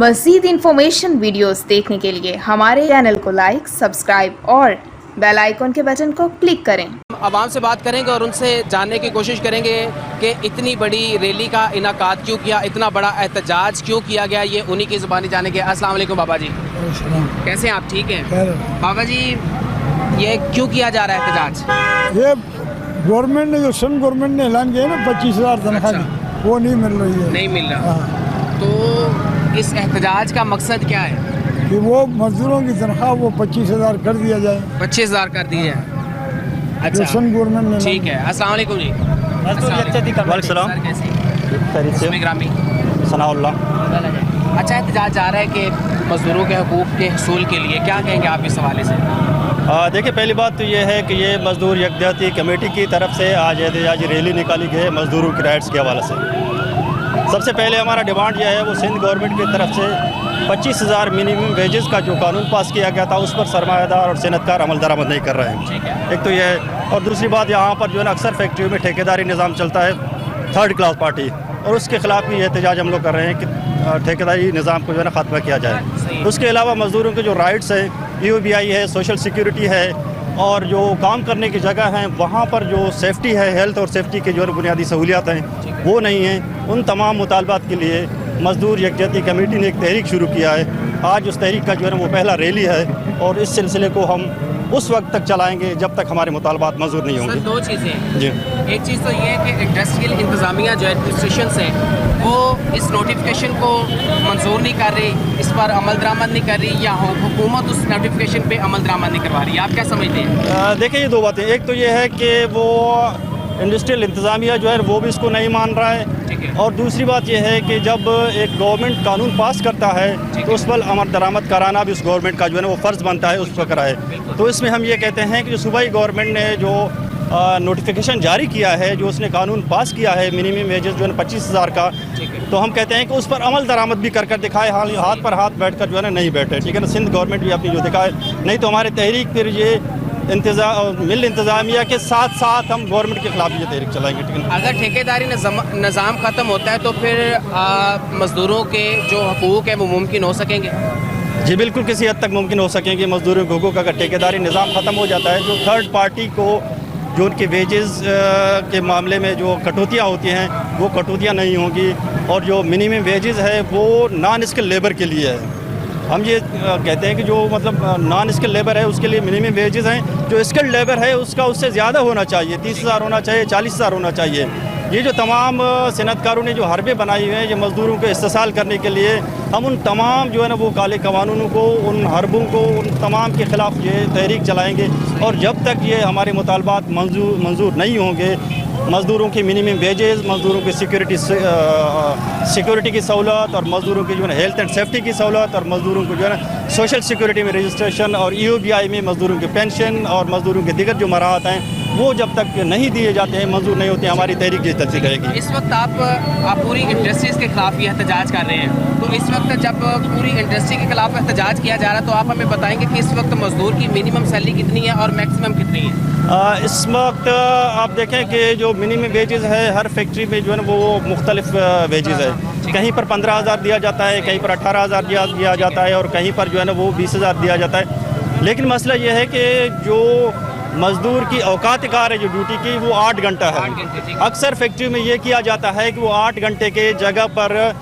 मज़ीद information videos देखने के लिए हमारे चैनल को लाइक, सब्सक्राइब और बेल आइकन के बटन को क्लिक करें। आवाम से बात करेंगे और उनसे जानने की कोशिश करेंगे कि इतनी बड़ी रैली का इनाकाद क्यों किया, इतना बड़ा एहतजाज क्यों किया गया, ये उन्हीं की ज़ुबानी जानेंगे। अस्सलाम वालेकुम बाबा जी, कैसे हैं आप? ठीक हैं बाबा जी, ये क्यों किया जा रहा है एहतजाज? ये गवर्नमेंट ने जो सन गवर्नमेंट ने ऐलान किया ना 25,000 तनख्वाह की, वो नहीं मिल रही है। नहीं मिल रहा। तो इस एहतजाज का मकसद क्या है? कि वो मजदूरों की तनख्वाह वो 25,000 कर दिया जाए, 25,000 कर दी है। जो अच्छा, सन गवर्नमेंट ने। ठीक है। अस्सलाम वालेकुम जी। वालेकुम कैसे ग्रामी सनाउल्लाह। अच्छा, एहतजाज जा रहा है कि मजदूरों के हकूक़ के हसूल के लिए, क्या कहेंगे आप इस हवाले से? देखिए, पहली बात तो ये है कि ये मजदूर यकजहती कमेटी की तरफ से आज एहतजाजी रैली निकाली गई है मजदूरों के राइट्स के हवाले से। सबसे पहले हमारा डिमांड यह है, वो सिंध गवर्नमेंट की तरफ से 25,000 मिनिमम वेजेस का जो कानून पास किया गया था, उस पर सरमायादार और सनतकार अमल दरामद नहीं कर रहे हैं। एक तो ये है, और दूसरी बात यहाँ पर जो है ना अक्सर फैक्ट्रियों में ठेकेदारी निज़ाम चलता है, थर्ड क्लास पार्टी, और उसके ख़िलाफ़ भी एहतजाज हम लोग कर रहे हैं कि ठेकेदारी निज़ाम को जो है ना ख़त्म किया जाए। उसके अलावा मज़दूरों के जो राइट्स हैं, UBI है, सोशल सिक्योरिटी है, और जो काम करने की जगह हैं वहाँ पर जो सेफ्टी है, हेल्थ और सेफ्टी के जो बुनियादी सहूलियात हैं वो नहीं हैं। उन तमाम मुतालबात के लिए मज़दूर यकजहती कमेटी ने एक तहरीक शुरू किया है। आज उस तहरीक का जो है ना वो पहला रैली है, और इस सिलसिले को हम उस वक्त तक चलाएंगे जब तक हमारे मुतालबात मंजूर नहीं होंगे। दो चीज़ें जी, एक चीज़ तो ये है कि इंडस्ट्रियल इंतज़ामिया जो एडमिनिस्ट्रेशन है वो इस नोटिफिकेशन को मंजूर नहीं कर रही, इस पर अमल दरामद नहीं कर रही, या हुकूमत उस नोटिफिकेशन पे अमल दरामद नहीं करवा रही। आप क्या समझते हैं? देखिए, ये दो बातें। एक तो ये है कि वो इंडस्ट्रियल इंतज़ामिया जो है वो भी इसको नहीं मान रहा है, और दूसरी बात यह है कि जब एक गवर्नमेंट कानून पास करता है तो उस पर अमल दरामद कराना भी उस गवर्नमेंट का जो है ना वो फ़र्ज़ बनता है, उस पर कराए। तो इसमें हम ये कहते हैं कि जो सूबाई गवर्नमेंट ने जो नोटिफिकेशन जारी किया है, जो उसने कानून पास किया है मिनिमम वेजेस जो है 25,000 का, तो हम कहते हैं कि उस पर अमल दरामद भी कर दिखाए, हाथ पर हाथ बैठ कर जो है ना नहीं बैठे, ठीक है ना। सिंध गवर्नमेंट भी अपनी जो दिखाए, नहीं तो हमारे तहरीक फिर ये मिल इंतज़ामिया के साथ साथ हम गवर्नमेंट के खिलाफ ये तहरीक चलाएंगे, ठीक है। अगर ठेकेदारी निज़ाम ख़त्म होता है तो फिर मज़दूरों के जो हकूक़ है वो मुमकिन हो सकेंगे? जी बिल्कुल, किसी हद तक मुमकिन हो सकेंगे मज़दूरों के हकूक़। अगर ठेकेदारी निज़ाम ख़त्म हो जाता है, जो थर्ड पार्टी को जो उनके वेजेस के मामले में जो कटौतियाँ होती हैं वो कटौतियाँ नहीं होंगी, और जो मिनिमम वेजेस है वो नॉन स्किल लेबर के लिए है। हम ये कहते हैं कि जो मतलब नॉन स्किल लेबर है उसके लिए मिनिमम वेजेस हैं, जो स्किल्ड लेबर है उसका उससे ज़्यादा होना चाहिए, 30,000 होना चाहिए, 40,000 होना चाहिए। ये जो तमाम सनतकारों ने जो हरबे बनाई हुए हैं ये मज़दूरों को इस्तेसाल करने के लिए, हम उन तमाम जो है ना वो काले कानूनों को, उन हरबों को, उन तमाम के ख़िलाफ़ ये तहरीक चलाएँगे, और जब तक ये हमारे मुतालबात मंजूर नहीं होंगे, मज़दूरों की मिनिमम वेजेस, मज़दूरों की सिक्योरिटी की सहूलत, और मज़दूरों की जो है हेल्थ एंड सेफ्टी की सहूलत, और मज़दूरों को जो है ना सोशल सिक्योरिटी में रजिस्ट्रेशन, और UBI में मज़दूरों के पेंशन, और मज़दूरों के दीगर जो मराहत हैं वो जब तक नहीं दिए जाते हैं, मंजूर नहीं होते, हमारी तहरीक ये चलती रहेगी। इस वक्त आप पूरी इंडस्ट्रीज़ के खिलाफ ये एहतजाज कर रहे हैं, तो इस वक्त जब पूरी इंडस्ट्री के खिलाफ एहतजाज किया जा रहा है तो आप हमें बताएंगे कि इस वक्त मज़दूर की मिनिमम सैलरी कितनी है और मैक्सिमम कितनी है? इस वक्त आप देखें कि जो मिनिमम वेजेस है हर फैक्ट्री में जो है ना वो मुख्तलिफ वेजेस है। कहीं पर 15,000 दिया जाता है, कहीं पर 18,000 दिया जाता है, और कहीं पर जो है ना वो 20,000 दिया जाता है। लेकिन मसला ये है कि जो मज़दूर की औकात कार है जो ड्यूटी की, वो 8 घंटा है। अक्सर फैक्ट्री में ये किया जाता है कि वो 8 घंटे के जगह पर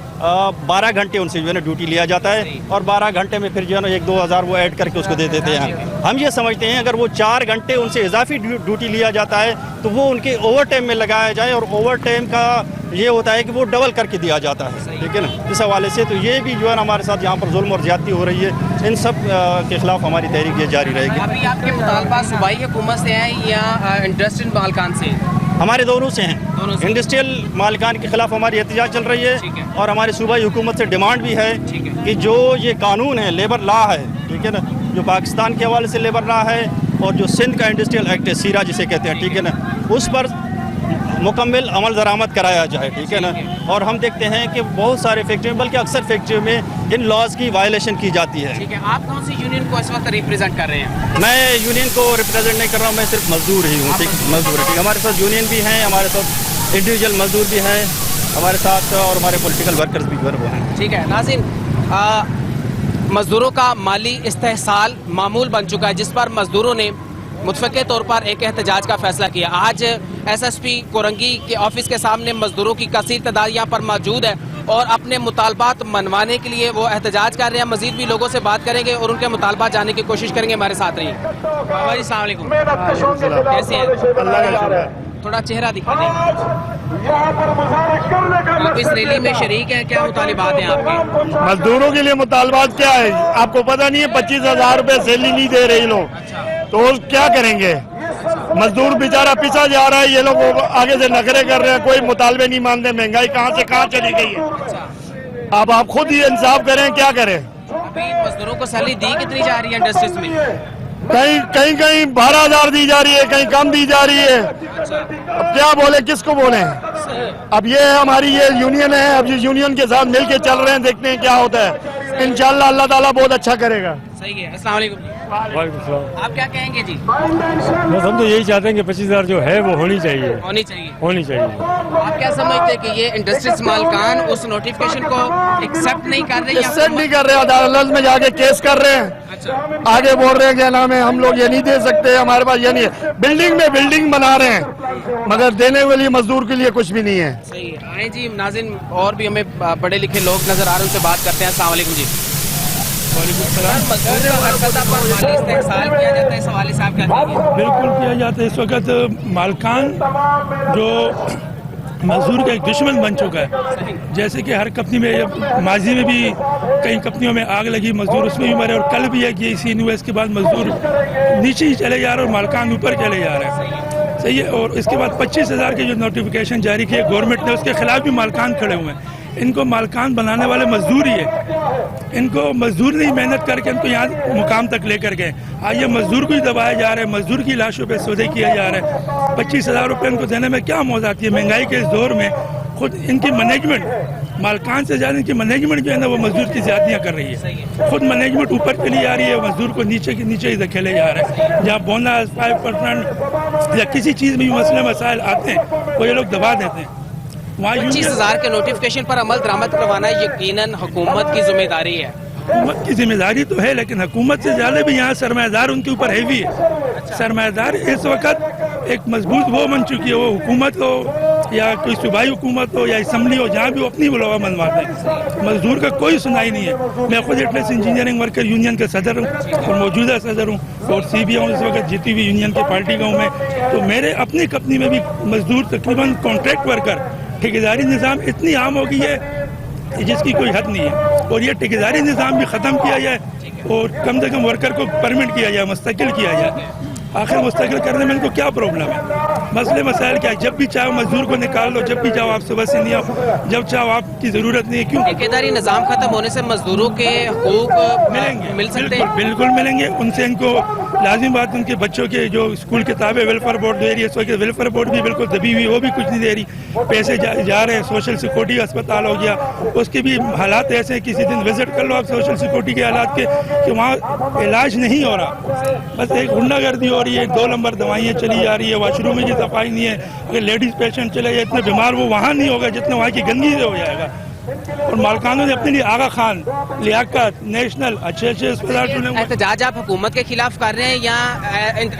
12 घंटे उनसे जो है ना ड्यूटी लिया जाता है, और 12 घंटे में फिर जो है ना 1-2 हज़ार वो ऐड करके उसको दे देते हैं। हम ये समझते हैं अगर वो 4 घंटे उनसे इजाफी ड्यूटी लिया जाता है तो वो उनके ओवर टाइम में लगाया जाए, और ओवर टाइम का ये होता है कि वो डबल करके दिया जाता है, ठीक है ना। इस हवाले से तो ये भी जो है ना हमारे साथ यहाँ पर जुल्म और ज्यादती हो रही है, इन सब के खिलाफ हमारी तहरीक ये जारी रहेगी। अभी आपके मुतालबा सूबाई हुकूमत से हैं या इंडस्ट्रियल मालकान से? हमारे दोनों से हैं। इंडस्ट्रियल मालिकान के खिलाफ हमारी एहतजाज चल रही है, और हमारी सूबाई हुकूमत से डिमांड भी है कि जो ये कानून है, लेबर लॉ है, ठीक है ना, जो पाकिस्तान के हवाले से लेबर लॉ है, और जो सिंध का इंडस्ट्रियल एक्ट है, सीरा जिसे कहते हैं, ठीक है ना, उस पर मुकम्मल अमल दरामद कराया जाए, ठीक है ना। और हम देखते हैं कि बहुत सारे फैक्ट्रियों, बल्कि अक्सर फैक्ट्रियों में इन लॉज की वायलेशन की जाती है। ठीक है, आप कौन सी यूनियन को इस वक्त रिप्रेजेंट कर रहे हैं? मैं यूनियन को रिप्रेजेंट नहीं कर रहा हूँ, मैं सिर्फ मजदूर ही हूँ, ठीक, मजदूर है, ठीक। हमारे साथ यूनियन भी हैं, हमारे साथ इंडिविजुअल मजदूर भी हैं हमारे साथ, और हमारे पॉलिटिकल वर्कर्स भी जो है वो हैं। ठीक है नाज़रीन, मजदूरों का माली इस्तेहसाल मामूल बन चुका है, जिस पर मजदूरों ने मुतफ़क़े तौर पर एक एहतजाज का फैसला किया। आज SSP कोरंगी के ऑफिस के सामने मजदूरों की कसीर तादाद यहाँ पर मौजूद है और अपने मुतालबात मनवाने के लिए वो एहतजाज कर रहे हैं। मजीद भी लोगों से बात करेंगे और उनके मुतालबात जानने की कोशिश करेंगे। हमारे साथ रहिए। बाबा जी अस्सलाम वालेकुम, कैसे हैं? अल्लाह का शुक्र है। थोड़ा चेहरा दिखा दें। आप इस रैली में शरीक हैं, क्या मुतालिबात हैं आपके? मजदूरों के लिए मुतालबात क्या है? आपको पता नहीं है 25,000 रुपए सैलरी नहीं दे रहे लोग, तो क्या करेंगे? मजदूर बेचारा पिछा जा रहा है, ये लोग आगे से नखरे कर रहे हैं, कोई मुतालबे नहीं मानते। महंगाई कहाँ से कहाँ चली गई है। अब आप खुद ही इंसाफ करें, क्या करें? अभी मजदूरों को सैलरी दी कितनी जा रही है इंडस्ट्रीज में? कहीं 12,000 दी जा रही है, कहीं कम दी जा रही है। अब क्या बोले, किसको बोले? अब ये हमारी ये यूनियन है, अब इस यूनियन के साथ मिलके चल रहे हैं, देखते हैं क्या होता है। इंशाल्लाह अल्लाह ताला बहुत अच्छा करेगा। सही है। अस्सलाम वालेकुम। आप क्या कहेंगे जी? बस हम तो यही चाहते हैं कि 25,000 जो है वो होनी चाहिए। होनी चाहिए। होनी चाहिए। आप क्या समझते हैं कि ये इंडस्ट्रीज मालकान उस नोटिफिकेशन को एक्सेप्ट नहीं कर रहे? एक्सेप्ट नहीं कर रहे, अदालत में जाके केस कर रहे हैं। अच्छा, आगे बोल रहे हैं क्या नाम है, हम लोग ये नहीं दे सकते, हमारे पास ये नहीं है। बिल्डिंग में बिल्डिंग बना रहे हैं, मगर देने वाली मजदूर के लिए कुछ भी नहीं है। सही है। आए जी नाज़रीन, और भी हमें पढ़े लिखे लोग नजर आ रहे हैं, उनसे बात करते हैं। अस्सलाम वालेकुम जी। मजदूर हरकत पर माली इस्तेहसाल किया जाता है, इस हवाले से आप क्या कहेंगे? बिल्कुल किया जाता है। इस वक्त मालकान जो मजदूर का एक दुश्मन बन चुका है। जैसे कि हर कंपनी में माजी में भी कई कंपनियों में आग लगी, मजदूर उसमें भी मरे, और कल भी है कि इसी न्यूज़ के बाद मजदूर नीचे ही चले जा रहे हैं और मालकान ऊपर चले जा रहे हैं। सही है। और इसके बाद 25,000 के जो नोटिफिकेशन जारी किए गवर्नमेंट ने, उसके खिलाफ भी मालकान खड़े हुए हैं। इनको मालकान बनाने वाले मजदूर ही है। इनको मजदूर नहीं मेहनत करके इनको यहाँ मुकाम तक लेकर गए। आज ये मजदूर को ही दबाया जा रहा है, मजदूर की लाशों पे सौदे किया जा रहा है। 25,000 रुपये इनको देने में क्या मौज आती है? महंगाई के इस दौर में खुद इनकी मैनेजमेंट मालकान से ज़्यादा इनकी मैनेजमेंट जो है ना, वो मजदूर की ज़्यादतियाँ कर रही है। खुद मैनेजमेंट ऊपर चली जा रही है, मजदूर को नीचे के नीचे ही धकेले जा रहे हैं। जहाँ बोनस 5% या किसी चीज़ में भी मसले मसाइल आते हैं, वो ये लोग दबा देते हैं। 25,000 के नोटिफिकेशन पर अमल दरामद करवाना यकीनन हुकूमत की जिम्मेदारी है। हुकूमत की जिम्मेदारी तो है, लेकिन हुकूमत से ज़्यादा भी यहाँ सरमायादार उनके ऊपर हैवी है। सरमायादार इस वक्त एक मजबूत वो बन चुकी है, वो हुकूमत हो या कोई सूबाई हुकूमत हो या असम्बली हो, जहाँ भी वो अपनी बुलावा मनवाते हैं। मजदूर का कोई सुनाई नहीं है। मैं खुद एटलस इंजीनियरिंग वर्कर यूनियन का सदर हूँ और मौजूदा सदर हूँ, और CBA हूँ इस वक्त जीती हुई यूनियन की पार्टी का हूँ मैं। तो मेरे अपनी कंपनी में भी मजदूर तकरीबन कॉन्ट्रैक्ट वर्कर, ठेकेदारी निज़ाम इतनी आम हो गई है जिसकी कोई हद नहीं है। और ये ठेकेदारी निज़ाम भी ख़त्म किया जाए और कम से कम वर्कर को परमिट किया जाए, मुस्तकिल किया जाए। आखिर मुस्तकिल करने में इनको क्या प्रॉब्लम है? मसले मसाइल क्या है? जब भी चाहो मजदूर को निकाल लो, जब भी चाहो आप सुबह से नहीं आओ, जब चाहो आपकी ज़रूरत नहीं है। क्यों? ठेकेदारी निज़ाम खत्म होने से मजदूरों के हकूक मिलेंगे, मिल सकते हैं? बिल्कुल मिलेंगे। उनसे इनको लाजिम बात, उनके बच्चों के जो स्कूल किताबें वेलफेयर बोर्ड दे रही है, सो वेलफेयर बोर्ड भी बिल्कुल दबी हुई, वो भी कुछ नहीं दे रही। पैसे जा रहे हैं। सोशल सिक्योरिटी अस्पताल हो गया, उसके भी हालात ऐसे हैं, किसी दिन विजिट कर लो आप सोशल सिक्योरिटी के हालात के, कि वहाँ इलाज नहीं हो रहा, बस एक गुंडागर्दी हो रही है, 2 नंबर दवाइयाँ चली जा रही है, वॉशरूम में की सफाई नहीं है। अगर लेडीज पेशेंट चले जाए, इतने बीमार वो वहाँ नहीं होगा जितने वहाँ की गंदगी से हो जाएगा। और मालकानों ने अपने लिए आगा खान, लियाकत, नेशनल अच्छे अस्पताल चुने हुए। एहतजाज आप हुकूमत के खिलाफ कर रहे हैं या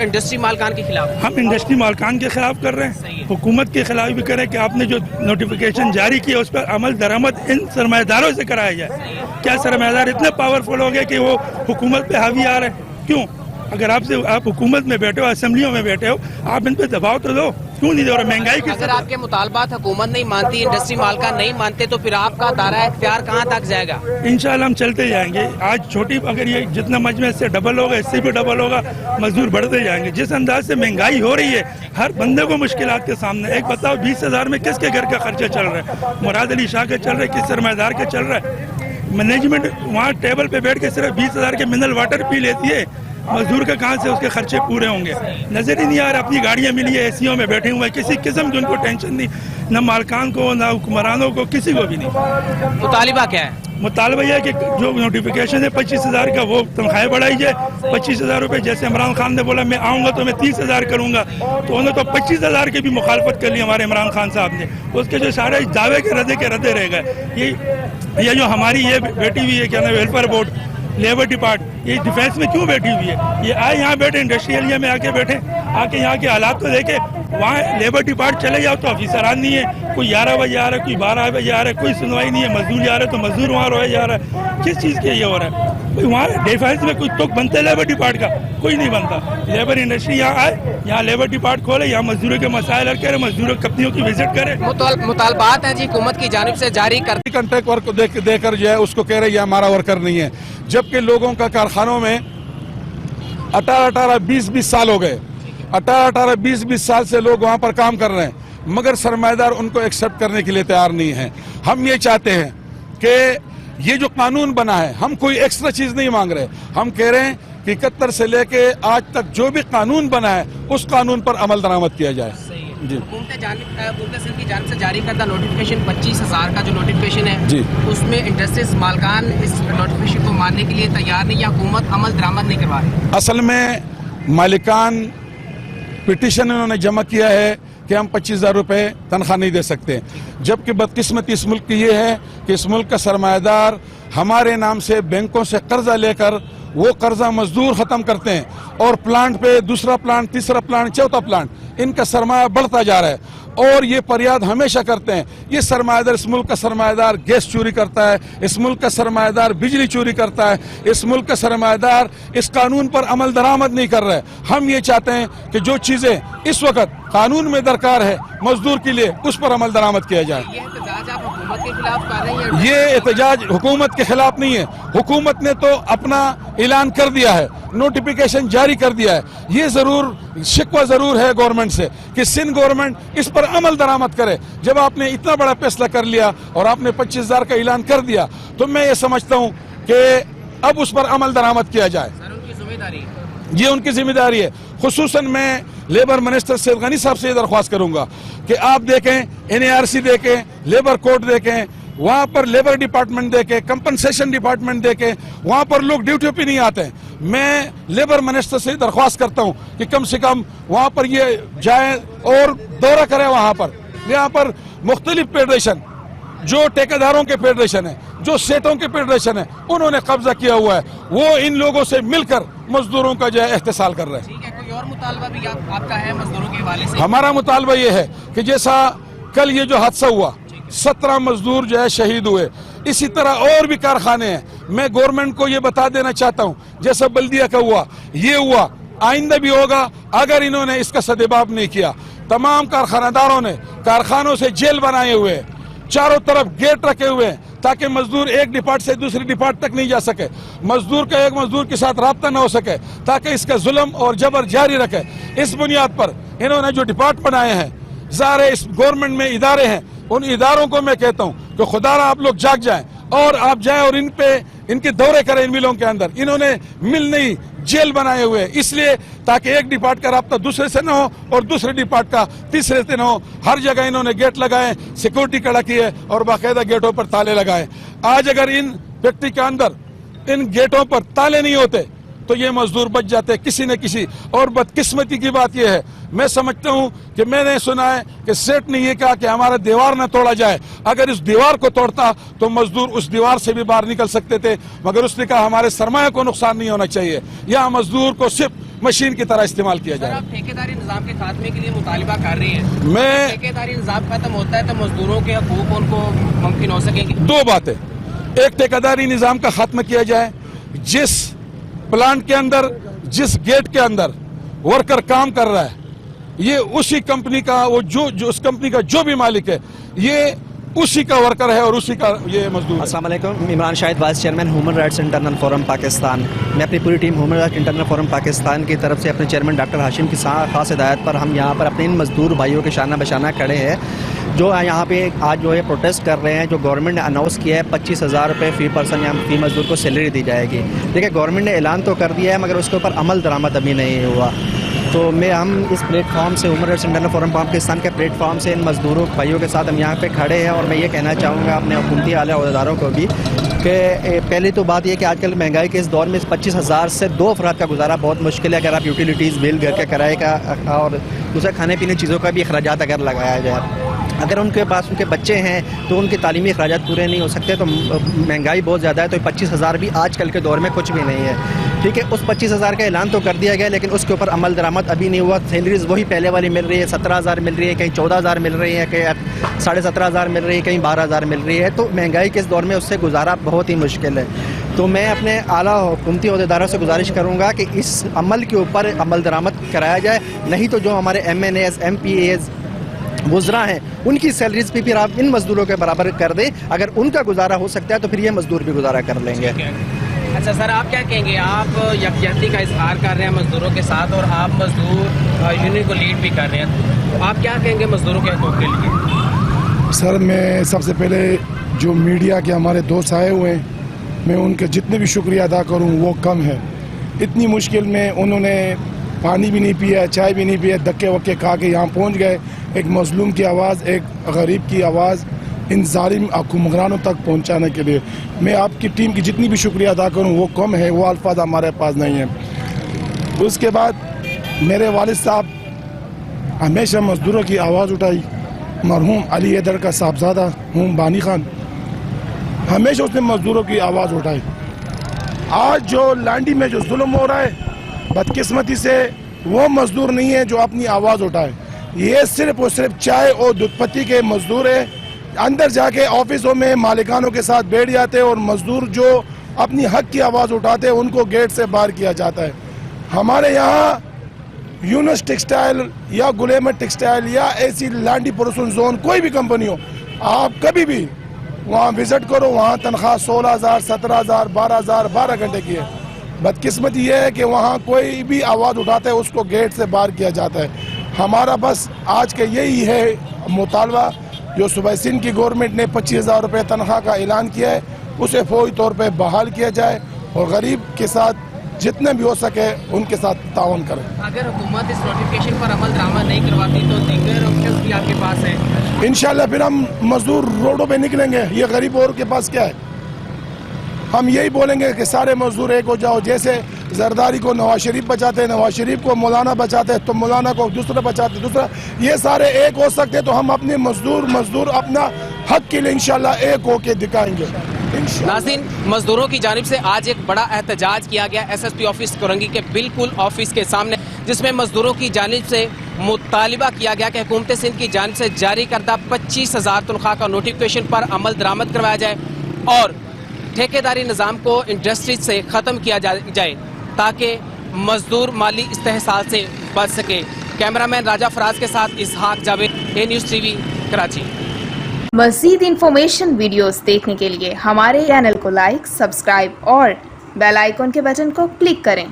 इंडस्ट्री मालकान के खिलाफ? हम इंडस्ट्री मालकान के खिलाफ कर रहे हैं, हुकूमत के खिलाफ भी करें कि आपने जो नोटिफिकेशन जारी किया उस पर अमल दरामद इन सरमायादारों से कराया जाए। क्या सरमायादार इतने पावरफुल हो गए कि वो हुकूमत पे हावी आ रहे हैं? क्यों? अगर आप हुकूमत में बैठे हो, असेंबलियों में बैठे हो, आप इन पे दबाव तो दो, क्यों नहीं दे रहे? महंगाई की अगर आपके मुतालबात हुकूमत नहीं मानती, इंडस्ट्री मालकान नहीं मानते, तो फिर आपका दायरा इख्तियार कहाँ तक जाएगा? इंशाल्लाह हम चलते जाएंगे। आज छोटी, अगर ये जितना मजमे से डबल होगा, इससे भी डबल होगा, मजदूर बढ़ते जाएंगे। जिस अंदाज से महंगाई हो रही है, हर बंदे को मुश्किलात के सामने। एक बताओ 20,000 में किसके घर का खर्चा चल रहा है? मुराद अली शाह का चल रहा है, किस सरमायादार का चल रहा है? मैनेजमेंट वहाँ टेबल पे बैठ के सिर्फ 20,000 के मिनरल वाटर पी लेती है। مزدور کا کہاں سے اس کے خرچے پورے ہوں گے؟ نظر ہی نہیں آ رہا. اپنی گاڑیاں ملی ہے, AC میں بیٹھے ہوئے ہیں, کسی قسم کی ان کو ٹینشن نہیں, نہ مالکان کو نہ حکمرانوں کو, کسی کو بھی نہیں. مطالبہ کیا ہے؟ مطالبہ یہ ہے کہ جو نوٹیفیکیشن ہے 25,000 کا وہ تنخواہیں بڑھائی جائے. 25,000 روپے, جیسے عمران خان نے بولا میں آؤں گا تو میں 30,000 کروں گا, تو انہوں نے تو 25,000 کی بھی مخالفت کر لی ہمارے عمران خان صاحب نے. اس کے جو سارے دعوے کے ردے رہ گئے. یہ جو ہماری یہ بیٹھی ہوئی ہے کیا نام ویلفیئر بورڈ, لیبر ڈپارٹ, یہ ڈیفینس میں کیوں بیٹھی ہوئی ہے؟ یہ آئے یہاں بیٹھے, انڈسٹری ایریا میں آ کے بیٹھے, آ کے یہاں کے حالات کو دیکھے. وہاں لیبر ڈپارٹ چلے جاؤ تو آفیسران نہیں ہے, کوئی 11 بجے آ رہا ہے, کوئی 12 بجے آ رہا ہے, کوئی سنوائی نہیں ہے. مزدور جا رہا ہے تو مزدور وہاں رویا جا رہا ہے. کس چیز کے یہ ہو رہا ہے؟ وہاں ڈیفینس میں کوئی تک بنتا ہے لیبر ڈپارٹ کا؟ کوئی نہیں بنتا. لیبر انڈسٹری یہاں آئے, یہاں لیبر ڈپارٹ کھولے, یہاں مزدوروں کے مسائل حل کرے, مزدوروں کمپنیوں کی وزٹ کرے. مطالبات ہیں جی حکومت کی جانب سے جاری کر کنٹریکٹ ورک دے کر جو ہے اس کو کہہ رہے یہ ہمارا ورکر نہیں ہے, جبکہ لوگوں کا کارخانوں میں 18-20 سال ہو گئے. 18-20 سال سے لوگ وہاں پر کام کر رہے ہیں, مگر سرمایہ دار ان کو ایکسپٹ کرنے کے لیے تیار نہیں ہیں. ہم یہ چاہتے ہیں کہ یہ جو قانون بنا ہے, ہم کوئی ایکسٹرا چیز نہیں مانگ رہے. ہم کہہ رہے ہیں کہ 71 سے لے کے آج تک جو بھی قانون بنا ہے اس قانون پر عمل درآمد کیا جائے. جی, حکومت سندھ کی جانب سے جاری کردہ نوٹیفیکیشن 25,000 کا جو نوٹیفیکیشن ہے جی, اس میں انڈسٹریز مالکان اس نوٹیفیکیشن کو ماننے کے لیے تیار نہیں, یا حکومت عمل درآمد نہیں کروا رہی. اصل میں مالکان پٹیشن انہوں نے جمع کیا ہے کہ ہم 25,000 روپے تنخواہ نہیں دے سکتے, جبکہ بدقسمتی اس ملک کی یہ ہے کہ اس ملک کا سرمایہ دار ہمارے نام سے بینکوں سے قرضہ لے کر وہ قرضہ مزدور ختم کرتے ہیں, اور پلانٹ پہ دوسرا پلانٹ, تیسرا پلانٹ, چوتھا پلانٹ, ان کا سرمایہ بڑھتا جا رہا ہے. اور یہ فریاد ہمیشہ کرتے ہیں, یہ سرمایہ دار, اس ملک کا سرمایہ دار گیس چوری کرتا ہے, اس ملک کا سرمایہ دار بجلی چوری کرتا ہے, اس ملک کا سرمایہ دار اس قانون پر عمل درآمد نہیں کر رہا ہے. ہم یہ چاہتے ہیں کہ جو چیزیں اس وقت قانون میں درکار ہے مزدور کے لیے اس پر عمل درآمد کیا جائے. یہ احتجاج آپ حکومت کے خلاف کر رہے ہیں؟ یہ احتجاج حکومت کے خلاف نہیں ہے, حکومت نے تو اپنا اعلان کر دیا ہے, نوٹیفیکیشن جاری کر دیا ہے. یہ ضرور شکوہ ضرور ہے گورنمنٹ سے کہ سندھ گورنمنٹ اس پر عمل درآمد کرے. جب آپ نے اتنا بڑا فیصلہ کر لیا اور آپ نے 25,000 کا اعلان کر دیا تو میں یہ سمجھتا ہوں کہ اب اس پر عمل درآمد کیا جائے. سر, ان کی ذمہ داری ہے, یہ ان کی ذمہ داری ہے. خصوصاً میں لیبر منسٹر سید غنی صاحب سے یہ درخواست کروں گا کہ آپ دیکھیں, NARC دیکھیں, لیبر کوڈ دیکھیں, وہاں پر لیبر ڈپارٹمنٹ دیکھیں, کمپنسیشن ڈپارٹمنٹ دیکھیں, وہاں پر لوگ ڈیوٹی پہ نہیں آتے ہیں. میں لیبر منسٹر سے درخواست کرتا ہوں کہ کم سے کم وہاں پر یہ جائیں اور دورہ کریں. وہاں پر مختلف فیڈریشن, جو ٹھیکیداروں کے فیڈریشن ہیں, جو سیٹوں کے فیڈریشن ہیں, انہوں نے قبضہ کیا ہوا ہے, وہ ان لوگوں سے مل کر مزدوروں کا جو ہے احتسال کر رہے ہیں. ٹھیک ہے, کوئی اور مطالبہ بھی آپ کا ہے مزدوروں کے حوالے سے؟ ہمارا مطالبہ یہ ہے کہ جیسا کل یہ جو حادثہ ہوا, 17 مزدور جو ہے شہید ہوئے, اسی طرح اور بھی کارخانے ہیں. میں گورنمنٹ کو یہ بتا دینا چاہتا ہوں, جیسا بلدیہ کا ہوا, یہ ہوا, آئندہ بھی ہوگا اگر انہوں نے اس کا سدباب نہیں کیا. تمام کارخانہ داروں نے کارخانوں سے جیل بنائے ہوئے, چاروں طرف گیٹ رکھے ہوئے تاکہ مزدور ایک ڈپارٹ سے دوسری ڈپارٹ تک نہیں جا سکے, مزدور کا ایک مزدور کے ساتھ رابطہ نہ ہو سکے, تاکہ اس کا ظلم اور جبر جاری رکھے. اس بنیاد پر انہوں نے جو ڈپارٹ بنائے ہیں, ظاہر اس گورنمنٹ میں ادارے ہیں, ان اداروں کو میں کہتا ہوں کہ خدا را آپ لوگ جاگ جائیں اور آپ جائیں اور ان کے دورے کریں ان ملوں کے اندر. انہوں نے مل نہیں جیل بنائے ہوئے, اس لیے تاکہ ایک ڈپارٹ کا رابطہ دوسرے سے نہ ہو اور دوسرے ڈپارٹ کا تیسرے سے نہ ہو. ہر جگہ انہوں نے گیٹ لگائے, سیکورٹی کڑا کی ہے اور باقاعدہ گیٹوں پر تالے لگائے. آج اگر ان فیکٹری کے اندر ان گیٹوں پر تالے نہیں ہوتے تو یہ مزدور بچ جاتے کسی نہ کسی. اور بدقسمتی کی بات یہ ہے, میں سمجھتا ہوں کہ میں نے سنا ہے کہ سیٹ نے یہ کہا کہ ہمارا دیوار نہ توڑا جائے. اگر اس دیوار کو توڑتا تو مزدور اس دیوار سے بھی باہر نکل سکتے تھے, مگر اس نے کہا ہمارے سرمایہ کو نقصان نہیں ہونا چاہیے, یہاں مزدور کو صرف مشین کی طرح استعمال کیا جائے. آپ ٹھیکیداری نظام کے خاتمے کے لیے مطالبہ کر رہے ہیں, میں ٹھیکیداری نظام ختم ہوتا ہے تو مزدوروں کے حقوق ان کو ممکن ہو سکیں گے. 2 باتیں, ایک ٹھیکیداری نظام کا خاتمہ کیا جائے, جس پلانٹ کے اندر جس گیٹ کے اندر ورکر کام کر رہا ہے یہ اسی کمپنی کا, وہ جو اس کمپنی کا جو بھی مالک ہے, یہ उसी का वर्कर है और उसी का ये मजदूर है। अस्सलाम वालेकुम, Imran Shahid vice chairman human rights internal forum Pakistan. मैं अपनी पूरी team human rights internal forum Pakistan की तरफ से अपने चेयरमैन डॉक्टर हाशिम की खास हिदायत पर हम यहाँ पर अपने इन मजदूर भाइयों के शाना बशाना खड़े हैं जो यहाँ पे आज जो है प्रोटेस्ट कर रहे हैं। जो गवर्नमेंट ने अनाउंस किया है 25,000 रुपये फ़ी पर्सन या फ़ी मजदूर को सैलरी दी जाएगी। देखिए, गवर्नमेंट ने ऐलान तो कर दिया है मगर उसके ऊपर अमल दरामद अभी नहीं हुआ। तो हम इस प्लेटफॉर्म से human rights internal forum Pakistan के प्लेटफॉर्म से इन मजदूरों भाइयों के साथ हम यहाँ पे खड़े हैं और मैं ये कहना चाहूँगा अपने हुकूमती आला अहदेदारों को भी कि पहली तो बात ये कि आजकल महंगाई के इस दौर में इस 25,000 से 2 अफराद का गुजारा बहुत मुश्किल है। अगर आप यूटिलिटीज़ बिल, घर के किराए का और दूसरा खाने पीने चीज़ों का भी अखराजात अगर लगाया जाए, अगर उनके पास उनके बच्चे हैं तो उनके तालीमी अखराजात पूरे नहीं हो सकते। तो महंगाई बहुत ज़्यादा है, तो 25,000 भी आजकल के दौर में कुछ भी नहीं है। ठीक है, उस 25,000 का ऐलान तो कर दिया गया लेकिन उसके ऊपर अमल दरामद अभी नहीं हुआ। सैलरीज वही पहले वाली मिल रही है, 17,000 मिल रही है, कहीं 14,000 मिल रही है, कहीं 17,500 मिल रही है, कहीं 12,000 मिल रही है। तो महंगाई के इस दौर में उससे गुजारा बहुत ही मुश्किल है। तो मैं अपने आला हुकूमती अहदेदारों से गुजारिश करूँगा कि इस अमल के ऊपर अमल दरामद कराया जाए, नहीं तो जो हमारे MNAs, MPAs गुजरा हैं उनकी सैलरीज भी फिर आप इन मजदूरों के बराबर कर दें। अगर उनका गुजारा हो सकता है तो फिर ये मजदूर भी गुजारा कर लेंगे। अच्छा सर, आप क्या कहेंगे? आप यकजहती का इजहार कर रहे हैं मजदूरों के साथ और आप मजदूर यूनियन को लीड भी कर रहे हैं, तो आप क्या कहेंगे मजदूरों के हकूक़ के लिए? सर, मैं सबसे पहले जो मीडिया के हमारे दोस्त आए हुए हैं, मैं उनके जितने भी शुक्रिया अदा करूं वो कम है। इतनी मुश्किल में उन्होंने पानी भी नहीं पिया, चाय भी नहीं पिया, धक्के वक्के खा के यहाँ पहुँच गए। एक मजलूम की आवाज़, एक गरीब की आवाज़ इन जालिम हुक्मरानों तक पहुँचाने के लिए मैं आपकी टीम की जितनी भी शुक्रिया अदा करूँ वो कम है, वो अल्फाज हमारे पास नहीं है। उसके बाद मेरे वालिद साहब हमेशा मजदूरों की आवाज़ उठाई। मरहूम अली हैदर का साहबजादा हूँ बानी खान, हमेशा उसने मजदूरों की आवाज़ उठाई। आज जो लांडी में जो जुल्म हो रहा है, बदकिस्मती से वो मजदूर नहीं है जो अपनी आवाज़ उठाए। ये सिर्फ और सिर्फ चाय और दूधपत्ती के मजदूर है। अंदर जाके ऑफिसों में मालिकानों के साथ बैठ जाते हैं और मजदूर जो अपनी हक की आवाज़ उठाते हैं उनको गेट से बाहर किया जाता है। हमारे यहाँ यूनस टेक्सटाइल या गुलेमत टेक्सटाइल या ऐसी लांडी प्रोडक्शन जोन कोई भी कंपनी हो, आप कभी भी वहाँ विजिट करो, वहाँ तनख्वाह 16,000, 17,000, 12,000 12 घंटे की है। बदकिस्मती ये है कि वहाँ कोई भी आवाज़ उठाता है उसको गेट से बाहर किया जाता है। हमारा बस आज के यही है मुतालबा, जो सूबाई सिंध की गवर्नमेंट ने 25,000 रुपये तनख्वाह का ऐलान किया है उसे फौरी तौर पे बहाल किया जाए और गरीब के साथ जितने भी हो सके उनके साथ ताउन करें। अगर हुकूमत इस नोटिफिकेशन पर अमल दरामद नहीं करवाती तो दीगर ऑप्शंस भी आपके पास है? इंशाल्लाह फिर हम मजदूर रोडों पे निकलेंगे। ये गरीब और के पास क्या है? हम यही बोलेंगे कि सारे मजदूर एक हो जाओ। जैसे जरदारी को नवाज शरीफ बचाते हैं, नवाज शरीफ को मौलाना बचाते हैं, तो मौलाना को दूसरा बचाते दूसरा, ये सारे एक हो सकते हैं। तो हम अपने मजदूर अपना हक के लिए इंशाल्लाह एक होके दिखाएंगे। नाज़रीन, मजदूरों की जानिब से आज एक बड़ा एहतजाज किया गया SSP ऑफिस कोरंगी के बिल्कुल ऑफिस के सामने, जिसमें मजदूरों की जानिब से मुतालिबा किया गया कि हुकूमत सिंध की जानिब से जारी करदा 25,000 तनख्वाह का नोटिफिकेशन पर अमल दरामद करवाया जाए और ठेकेदारी निज़ाम को इंडस्ट्रीज से ख़त्म किया जाए ताकि मजदूर माली इस्तेहसाल से बच सके। कैमरामैन राजा फराज के साथ इसहाक Javed, A News TV, Karachi. मज़ीद इंफॉर्मेशन वीडियोस देखने के लिए हमारे चैनल को लाइक, सब्सक्राइब और बेल आइकॉन के बटन को क्लिक करें।